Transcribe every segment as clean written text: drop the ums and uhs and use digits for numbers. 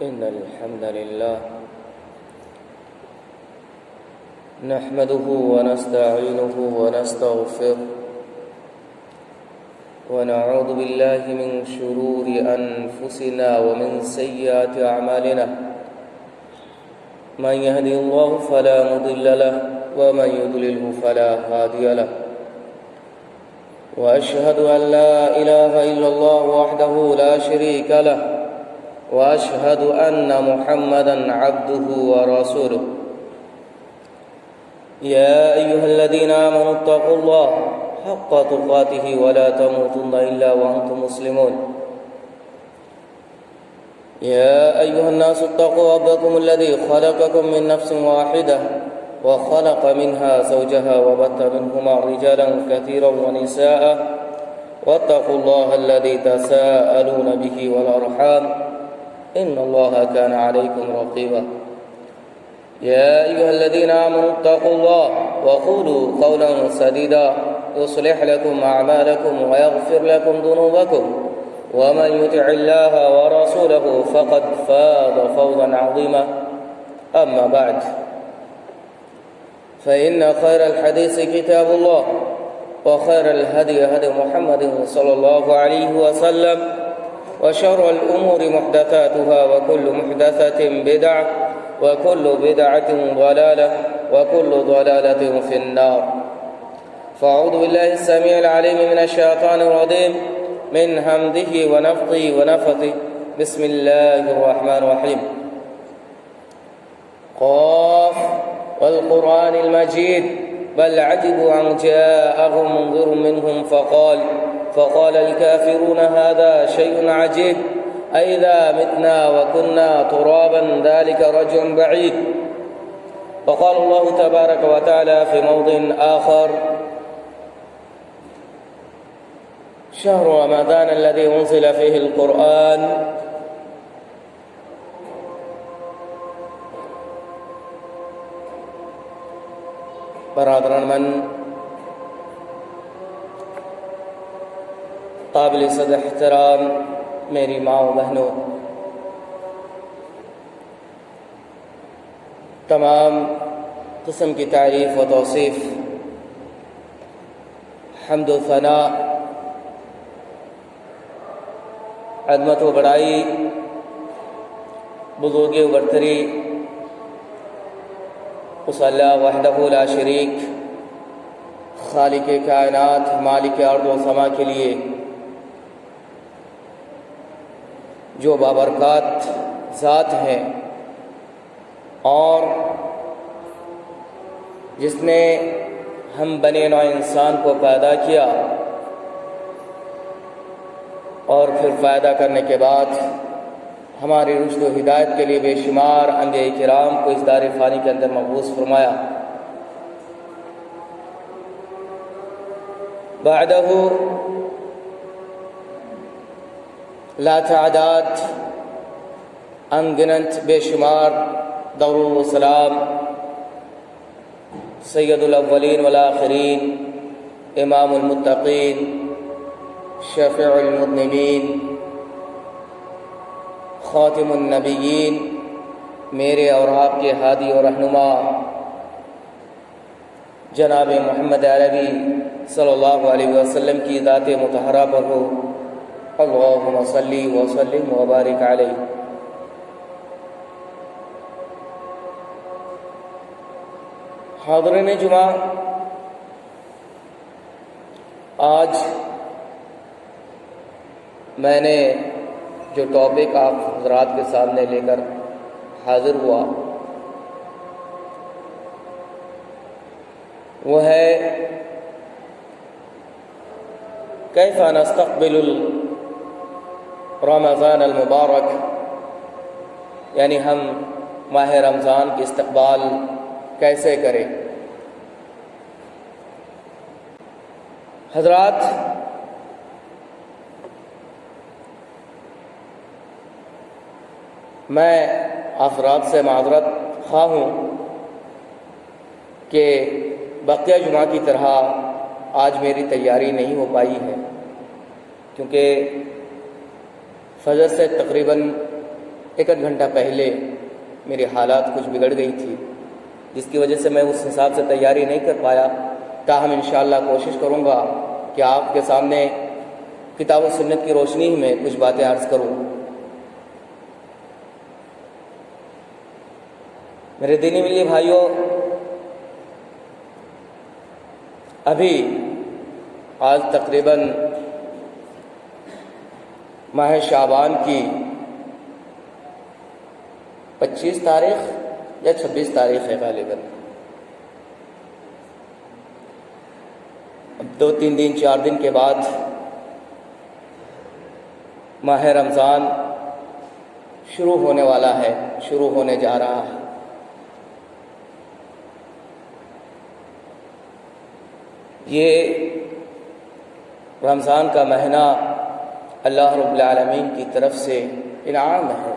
إن الحمد لله نحمده ونستعينه ونستغفره ونعوذ بالله من شرور أنفسنا ومن سيئات أعمالنا من يهدي الله فلا مضل له ومن يضلله فلا هادي له وأشهد أن لا إله إلا الله وحده لا شريك له وأشهد أن محمدًا عبده ورسوله يا أيها الذين آمنوا اتقوا الله حق تقاته ولا تموتن إلا وأنتم مسلمون يا أيها الناس اتقوا ربكم الذي خلقكم من نفس واحدة وخلق منها زوجها وبث منهما رجالا كثيرا ونساء واتقوا الله الذي تساءلون به والأرحام إن الله كان عليكم رقيبا يا أيها الذين آمنوا اتقوا الله وقولوا قولا سديدا يصلح لكم أعمالكم ويغفر لكم ذنوبكم ومن يطع الله ورسوله فقد فاز فوزا عظيما أما بعد فإن خير الحديث كتاب الله وخير الهدي هدي محمد صلى الله عليه وسلم وشر الأمور محدثاتها وكل محدثة بدعة وكل بدعة ضلالة وكل ضلالة في النار فأعوذ بالله السميع العليم من الشيطان الرجيم من همزه ونفخه ونفثه بسم الله الرحمن الرحيم قاف والقرآن المجيد بل عجبوا أن جاءهم منذر منهم فقال الكافرون هذا شيء عجيب أئذا متنا وكنا ترابا ذلك رجع بعيد وقال الله تبارك وتعالى في موضع آخر شهر رمضان الذي أنزل فيه القرآن برادران من قابل صد احترام میری ماں و بہنوں، تمام قسم کی تعریف و توصیف، حمد و ثناء، عظمت و بڑائی، بزرگی و برتری اس اللہ وحدہ لا شریک، خالق کائنات، مالک ارض و سما کے لیے جو بابرکات ذات ہے اور جس نے ہم بنے نوع انسان کو پیدا کیا اور پھر پیدا کرنے کے بعد ہماری رشد و ہدایت کے لیے بے شمار انبیاء کرام کو اس دار فانی کے اندر مبعوث فرمایا، بعدہ لا تعداد انگنت بے شمار درود و سلام سید الاولین والآخرین، امام المتقین، شفیع المذنبین، خاتم النبیین، میرے اور آپ کے ہادی اور رہنما جناب محمد عربی صلی اللہ علیہ وسلم کی ذات مطہرہ پر ہو، اللہم صلی وسلم وبارک علیہ۔ حاضرین جمعہ، آج میں نے جو ٹاپک آپ حضرات کے سامنے لے کر حاضر ہوا وہ ہے کیف نستقبل رمضان المبارک، یعنی ہم ماہ رمضان کی استقبال کیسے کریں۔ حضرات، میں افراد سے معذرت خواہ ہوں کہ بقیہ جمعہ کی طرح آج میری تیاری نہیں ہو پائی ہے، کیونکہ فجر سے تقریباً 1 گھنٹہ پہلے میری حالات کچھ بگڑ گئی تھی، جس کی وجہ سے میں اس حساب سے تیاری نہیں کر پایا۔ تاہم انشاءاللہ کوشش کروں گا کہ آپ کے سامنے کتاب و سنت کی روشنی میں کچھ باتیں عرض کروں۔ میرے دینی ملی بھائیوں، ابھی آج تقریباً ماہ شعبان کی 25 تاریخ یا 26 تاریخ ہے غالباً۔ اب 2-3 دن 4 دن کے بعد ماہ رمضان شروع ہونے والا ہے، شروع ہونے جا رہا ہے۔ یہ رمضان کا مہینہ اللہ رب العالمین کی طرف سے انعام ہے۔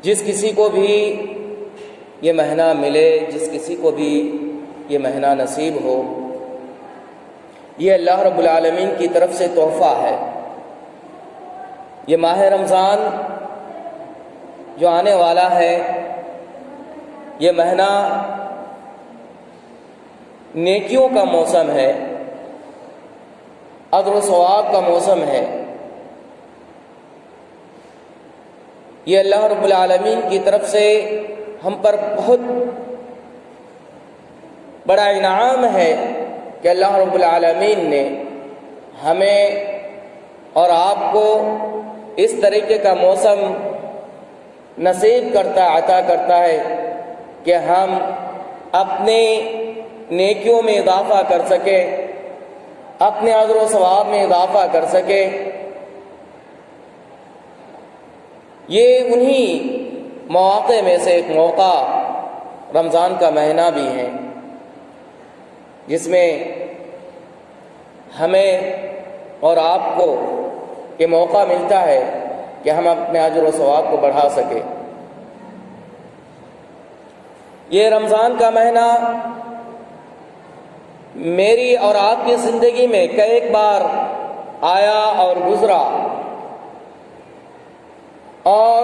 جس کسی کو بھی یہ مہینہ ملے، جس کسی کو بھی یہ مہینہ نصیب ہو، یہ اللہ رب العالمین کی طرف سے تحفہ ہے۔ یہ ماہ رمضان جو آنے والا ہے، یہ مہینہ نیکیوں کا موسم ہے، اجر و ثواب کا موسم ہے۔ یہ اللہ رب العالمین کی طرف سے ہم پر بہت بڑا انعام ہے کہ اللہ رب العالمین نے ہمیں اور آپ کو اس طریقے کا موسم نصیب کرتا، عطا کرتا ہے کہ ہم اپنے نیکیوں میں اضافہ کر سکے، اپنے اجر و ثواب میں اضافہ کر سکے۔ یہ انہی مواقع میں سے ایک موقع رمضان کا مہینہ بھی ہے، جس میں ہمیں اور آپ کو یہ موقع ملتا ہے کہ ہم اپنے اجر و ثواب کو بڑھا سکیں۔ یہ رمضان کا مہینہ میری اور آپ کی زندگی میں کئی بار آیا اور گزرا، اور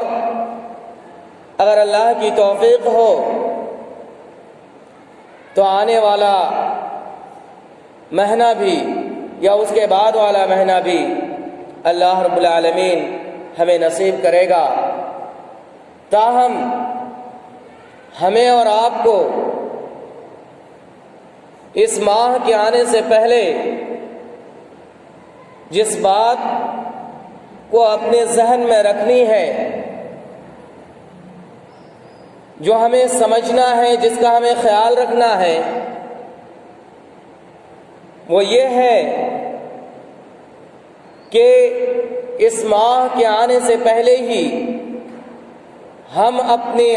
اگر اللہ کی توفیق ہو تو آنے والا مہینہ بھی یا اس کے بعد والا مہینہ بھی اللہ رب العالمین ہمیں نصیب کرے گا۔ تاہم ہمیں اور آپ کو اس ماہ کے آنے سے پہلے جس بات کو اپنے ذہن میں رکھنی ہے، جو ہمیں سمجھنا ہے، جس کا ہمیں خیال رکھنا ہے، وہ یہ ہے کہ اس ماہ کے آنے سے پہلے ہی ہم اپنے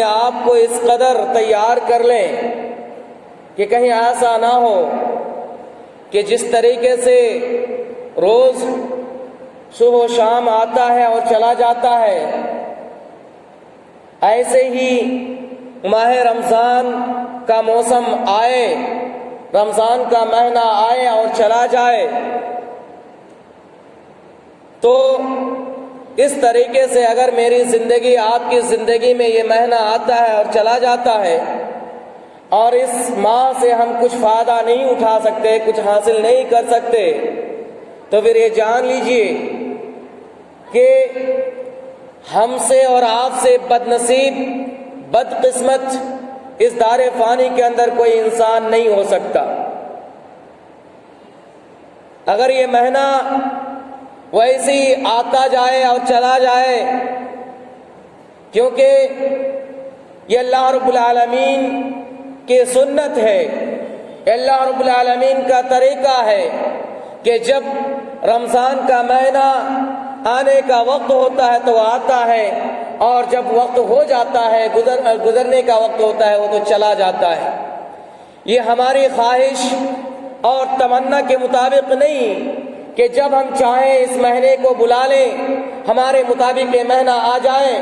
آپ کو اس قدر تیار کر لیں کہ کہیں ایسا نہ ہو کہ جس طریقے سے روز صبح و شام آتا ہے اور چلا جاتا ہے، ایسے ہی ماہ رمضان کا موسم آئے، رمضان کا مہینہ آئے اور چلا جائے، تو اس طریقے سے اگر میری زندگی، آپ کی زندگی میں یہ مہینہ آتا ہے اور چلا جاتا ہے اور اس ماہ سے ہم کچھ فائدہ نہیں اٹھا سکتے، کچھ حاصل نہیں کر سکتے، تو پھر یہ جان لیجئے کہ ہم سے اور آپ سے بد نصیب، بد قسمت اس دار فانی کے اندر کوئی انسان نہیں ہو سکتا۔ اگر یہ مہینہ ویسے ہی آتا جائے اور چلا جائے، کیونکہ یہ اللہ رب العالمین کی سنت ہے، اللہ رب العالمین کا طریقہ ہے کہ جب رمضان کا مہینہ آنے کا وقت ہوتا ہے تو آتا ہے، اور جب وقت ہو جاتا ہے، گزرنے کا وقت ہوتا ہے، وہ تو چلا جاتا ہے۔ یہ ہماری خواہش اور تمنا کے مطابق نہیں کہ جب ہم چاہیں اس مہینے کو بلا لیں، ہمارے مطابق یہ مہینہ آ جائے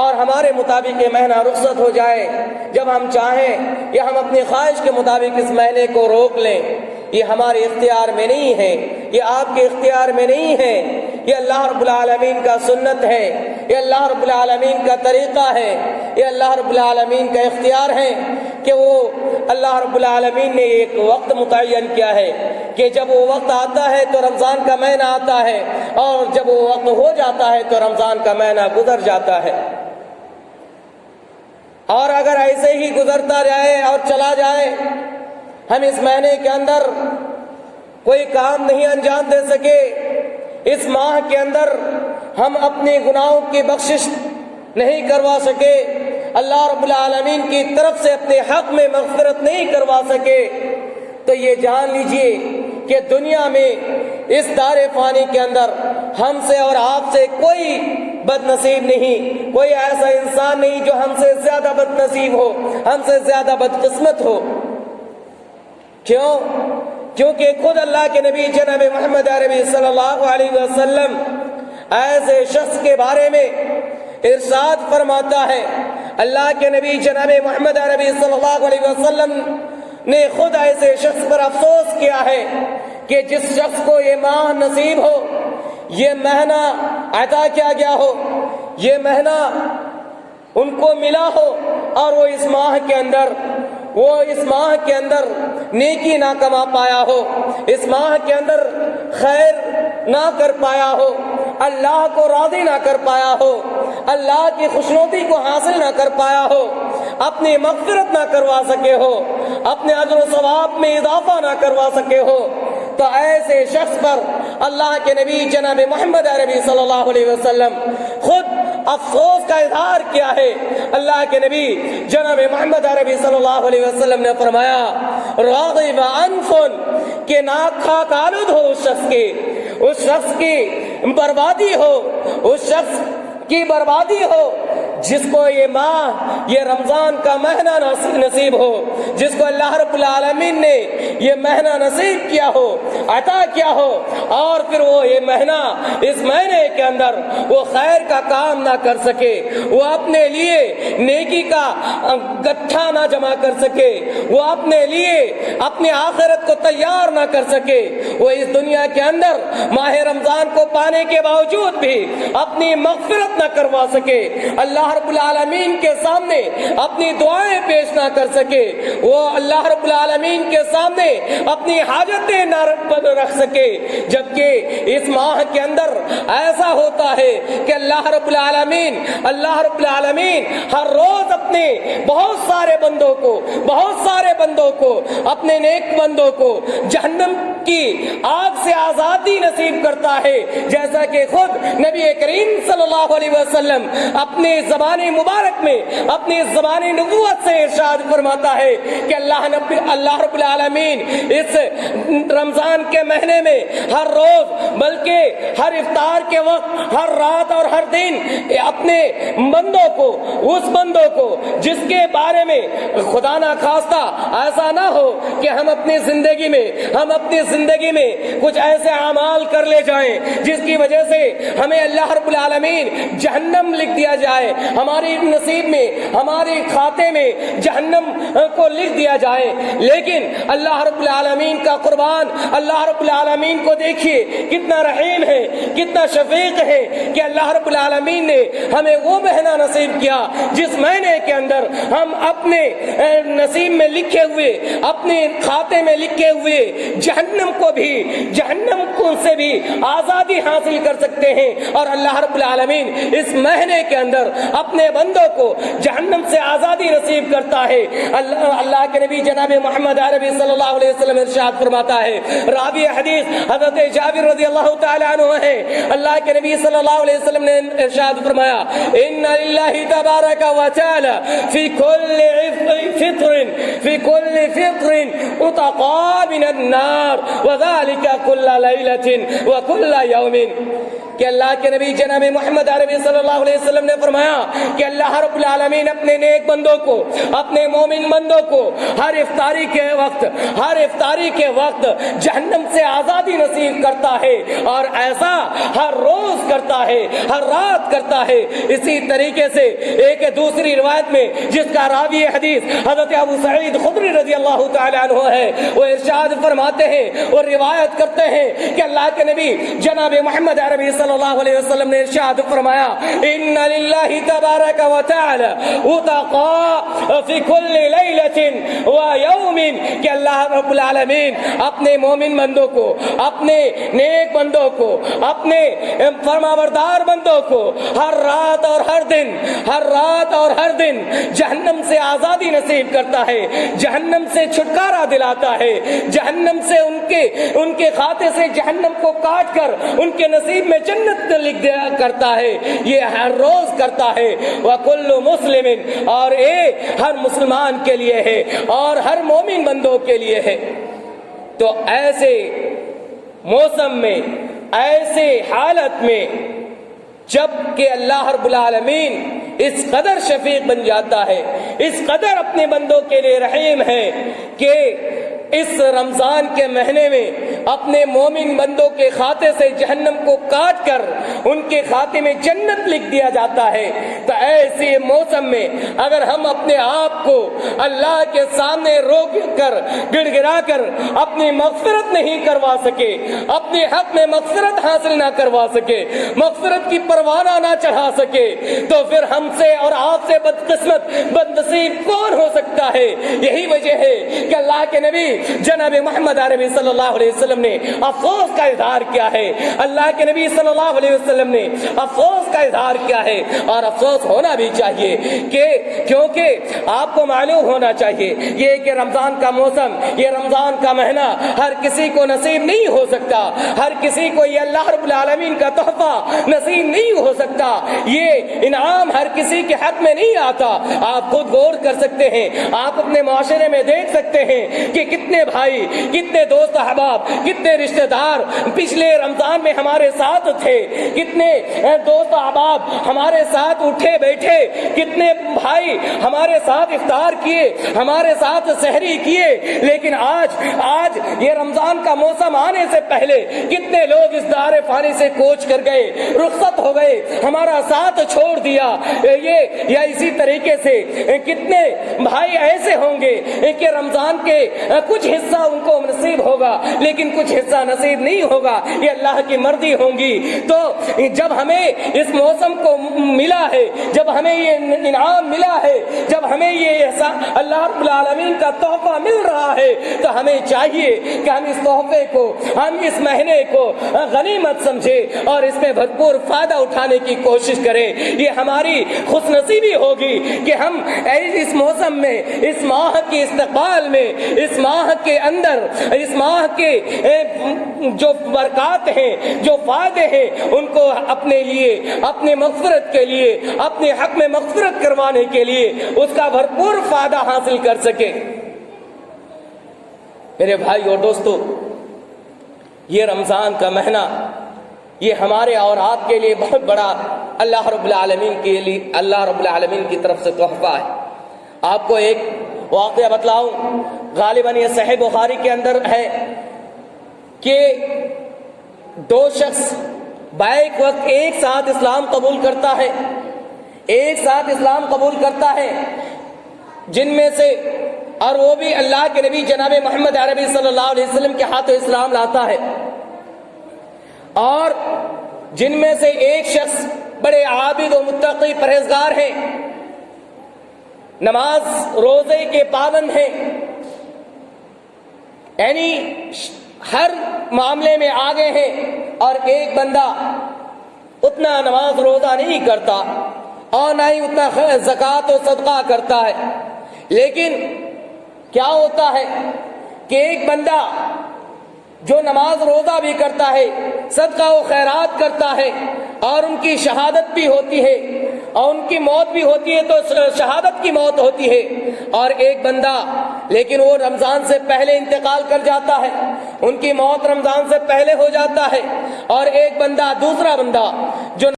اور ہمارے مطابق یہ مہینہ رخصت ہو جائے، جب ہم چاہیں یا ہم اپنی خواہش کے مطابق اس مہینے کو روک لیں۔ یہ ہمارے اختیار میں نہیں ہے، یہ آپ کے اختیار میں نہیں ہے، یہ اللہ رب العالمین کا سنت ہے، یہ اللہ رب العالمین کا طریقہ ہے، یہ اللہ رب العالمین کا اختیار ہے کہ وہ اللہ رب العالمین نے ایک وقت متعین کیا ہے کہ جب وہ وقت آتا ہے تو رمضان کا مہینہ آتا ہے، اور جب وہ وقت ہو جاتا ہے تو رمضان کا مہینہ گزر جاتا ہے۔ اور اگر ایسے ہی گزرتا جائے اور چلا جائے، ہم اس مہینے کے اندر کوئی کام نہیں انجام دے سکے، اس ماہ کے اندر ہم اپنے گناہوں کی بخشش نہیں کروا سکے، اللہ رب العالمین کی طرف سے اپنے حق میں مغفرت نہیں کروا سکے، تو یہ جان لیجئے کہ دنیا میں اس دار فانی کے اندر ہم سے اور آپ سے کوئی بد نصیب نہیں، کوئی ایسا انسان نہیں جو ہم سے زیادہ بد نصیب ہو، ہم سے زیادہ بدقسمت ہو۔ کیوں؟ کیونکہ خود اللہ کے نبی جناب محمد عربی صلی اللہ علیہ وسلم ایسے شخص کے بارے میں ارشاد فرماتا ہے، اللہ کے نبی جناب محمد عربی صلی اللہ علیہ وسلم نے خود ایسے شخص پر افسوس کیا ہے کہ جس شخص کو یہ ماہ نصیب ہو، یہ مہینہ عطا کیا گیا ہو، یہ مہینہ ان کو ملا ہو، اور وہ اس ماہ کے اندر نیکی نہ کما پایا ہو، اس ماہ کے اندر خیر نہ کر پایا ہو، اللہ کو راضی نہ کر پایا ہو، اللہ کی خوشنودی کو حاصل نہ کر پایا ہو، اپنی مغفرت نہ کروا سکے ہو، اپنے اجر و ثواب میں اضافہ نہ کروا سکے ہو، تو ایسے شخص پر اللہ کے نبی جناب محمد عربی صلی اللہ علیہ وسلم خود افسوس کا اظہار کیا ہے۔ اللہ کے نبی جناب محمد عربی صلی اللہ علیہ وسلم نے فرمایا، راغب انف، کہ ناک خاک آلود ہو اس شخص کی بربادی ہو، اس شخص کی بربادی ہو جس کو یہ ماہ، یہ رمضان کا مہینہ نصیب ہو، جس کو اللہ رب العالمین نے یہ مہینہ نصیب کیا ہو، عطا کیا ہو، اور پھر وہ یہ مہینہ، اس مہینے کے اندر وہ خیر کا کام نہ کر سکے، وہ اپنے لیے نیکی کا گٹھا نہ جمع کر سکے، وہ اپنے لیے اپنی آخرت کو تیار نہ کر سکے، وہ اس دنیا کے اندر ماہ رمضان کو پانے کے باوجود بھی اپنی مغفرت نہ کروا سکے، اللہ رب العالمین کے سامنے اپنی دعائیں پیش نہ کر سکے، وہ اللہ رب العالمین کے سامنے اپنی حاجتیں نہ رکھ سکے، جبکہ اس ماہ کے اندر ایسا ہوتا ہے کہ اللہ رب العالمین ہر روز اپنے بہت سارے بندوں کو اپنے نیک بندوں کو جہنم کی آگ سے آزادی نصیب کرتا ہے، جیسا کہ خود نبی کریم صلی اللہ علیہ وسلم اپنی زبان مبارک میں، اپنی زبان نبوت سے ارشاد فرماتا ہے کہ اللہ رب العالمین اس رمضان کے مہینے میں ہر روز، بلکہ ہر افطار کے وقت، ہر رات اور ہر دن اپنے اس بندوں کو جس کے بارے میں خدا نہ خواستہ ایسا نہ ہو کہ ہم اپنی زندگی میں کچھ ایسے اعمال کر لے جائیں جس کی وجہ سے ہمیں اللہ رب العالمین جہنم لکھ دیا جائے، ہماری نصیب میں، ہمارے کھاتے میں جہنم کو لکھ دیا جائے۔ لیکن اللہ رب العالمین کا قربان، اللہ رب العالمین کو دیکھیے کتنا رحیم ہے، کتنا شفیق ہے کہ اللہ رب العالمین نے ہمیں وہ مہینہ نصیب کیا جس مہینے کے اندر ہم اپنے نصیب میں لکھے ہوئے، اپنے کھاتے میں لکھے ہوئے جہنم سے بھی آزادی حاصل کر سکتے ہیں، اور اللہ رب العالمین اس مہینے کے اندر اپنے بندوں کو جہنم سے آزادی نصیب کرتا ہے۔ اللہ کے نبی جناب محمد عربی صلی اللہ علیہ وسلم ارشاد فرماتا ہے، راوی حدیث حضرت جابر رضی اللہ تعالی عنہ ہے، اللہ کے نبی صلی اللہ علیہ وسلم نے ارشاد فرمایا، ان للہ تبارک و تعالی فی کل فطر عتقاء من النار، وذلك كل ليلة وكل يوم کہ اللہ کے نبی جناب محمد عربی صلی اللہ علیہ وسلم نے فرمایا کہ اللہ رب العالمین اپنے نیک بندوں کو، اپنے مومن بندوں کو ہر افطاری کے وقت جہنم سے آزادی نصیب کرتا ہے، اور ایسا ہر روز کرتا ہے، ہر رات کرتا ہے۔ اسی طریقے سے ایک دوسری روایت میں جس کا راوی حدیث حضرت ابو سعید خدری رضی اللہ تعالی عنہ ہے، وہ ارشاد فرماتے ہیں اور روایت کرتے ہیں کہ اللہ کے نبی جناب محمد عربی صلی اللہ علیہ وسلم نے ارشاد فرمایا ان للہ تبارک و تعالی اتقاء فی کل لیلۃ و یوم، کہ اللہ رب العالمین اپنے مومن بندوں کو، اپنے نیک بندوں کو، اپنے فرمانبردار بندوں کو ہر رات اور ہر دن جہنم سے آزادی نصیب کرتا ہے، جہنم سے چھٹکارا دلاتا ہے، جہنم سے ان کے کھاتے سے جہنم کو کاٹ کر ان کے نصیب میں جنت لکھ دیا کرتا ہے۔ یہ ہر روز کرتا ہے۔ وَكُلُّ مُسْلِمٍ، اور یہ ہر مسلمان کے لیے ہے اور ہر مومن بندوں کے لیے ہے۔ تو ایسے موسم میں، ایسے حالت میں جب کہ اللہ رب العالمین اس قدر شفیق بن جاتا ہے، اس قدر اپنے بندوں کے لیے رحیم ہے کہ اس رمضان کے مہینے میں اپنے مومن بندوں کے کھاتے سے جہنم کو کاٹ کر ان کے کھاتے میں جنت لکھ دیا جاتا ہے۔ تو ایسے موسم میں اگر ہم اپنے آپ کو اللہ کے سامنے روک کر گڑ گڑا کر اپنی مغفرت نہیں کروا سکے، اپنے حق میں مغفرت حاصل نہ کروا سکے، مغفرت کی پروانہ نہ چڑھا سکے، تو پھر ہم سے اور آپ سے بدقسمت بدنصیب کون ہو سکتا ہے؟ یہی وجہ ہے کہ اللہ کے نبی جناب محمد عربی صلی اللہ علیہ وسلم نے افسوس کا اظہار کیا ہے، اللہ کے نبی صلی اللہ علیہ وسلم نے افسوس کا اظہار کیا ہے، اور افسوس ہونا بھی چاہیے کہ کیونکہ آپ کو معلوم ہونا چاہیے یہ کہ رمضان کا موسم، یہ رمضان کا مہینہ ہر کسی کو نصیب نہیں ہو سکتا، ہر کسی کو یہ اللہ رب العالمین کا تحفہ نصیب نہیں ہو سکتا، یہ انعام ہر کسی کے حق میں نہیں آتا۔ آپ خود غور کر سکتے ہیں، آپ اپنے معاشرے میں دیکھ سکتے ہیں کہ کتنے بھائی، کتنے دوست احباب، کتنے رشتہ دار پچھلے رمضان میں ہمارے ساتھ تھے، کتنے دوست احباب ہمارے ساتھ اٹھے بیٹھے، کتنے بھائی ہمارے ساتھ افطار کیے، ہمارے ساتھ سحری کیے، لیکن آج یہ رمضان کا موسم آنے سے پہلے کتنے لوگ اس دار فانی سے کوچ کر گئے، رخصت ہو گئے، ہمارا ساتھ چھوڑ دیا۔ یہ یا اسی طریقے سے کتنے بھائی ایسے ہوں گے کہ رمضان کے کچھ حصہ ان کو نصیب ہوگا لیکن کچھ حصہ نصیب نہیں ہوگا، یہ اللہ کی مرضی ہوگی۔ تو جب ہمیں اس موسم کو ملا ہے، جب ہمیں یہ انعام ملا ہے، جب ہمیں یہ احسان اللہ رب العالمین کا تحفہ مل رہا ہے، تو ہمیں چاہیے کہ ہم اس تحفے کو، ہم اس مہینے کو غنیمت سمجھے اور اس میں بھرپور فائدہ اٹھانے کی کوشش کریں۔ یہ ہماری خوش نصیبی ہوگی کہ ہم اس موسم میں، اس ماہ کے استقبال میں، اس ماہ کے اندر، اس ماہ کے جو برکات ہیں، جو فائدے ہیں، ان کو اپنے لیے، اپنے مغفرت کے لیے، اپنے حق میں مغفرت کروانے کے لیے اس کا بھرپور فائدہ حاصل کر سکے۔ میرے بھائی اور دوستو، یہ رمضان کا مہینہ یہ ہمارے اور آپ کے لیے بہت بڑا اللہ رب العالمین کی طرف سے تحفہ ہے۔ آپ کو ایک واقعہ بتلاؤں، غالباً یہ صحیح بخاری کے اندر ہے کہ دو شخص بیک وقت ایک ساتھ اسلام قبول کرتا ہے، جن میں سے، اور وہ بھی اللہ کے نبی جناب محمد عربی صلی اللہ علیہ وسلم کے ہاتھوں اسلام لاتا ہے، اور جن میں سے ایک شخص بڑے عابد و متقی پرہیزگار ہیں، نماز روزے کے پابند ہیں، یعنی ہر معاملے میں آگے ہیں، اور ایک بندہ اتنا نماز روزہ نہیں کرتا اور نہ ہی اتنا زکوٰۃ و صدقہ کرتا ہے، لیکن کیا ہوتا ہے کہ ایک بندہ جو نماز روزہ بھی کرتا ہے، صدقہ و خیرات کرتا ہے، اور ان کی شہادت بھی ہوتی ہے اور ان کی موت بھی ہوتی ہے، تو شہادت کی موت ہوتی ہے، اور ایک بندہ لیکن وہ رمضان سے پہلے انتقال کر جاتا ہے، ان کی موت رمضان سے پہلے ہو جاتا ہے، اور ایک بندہ دوسرا بندہ جو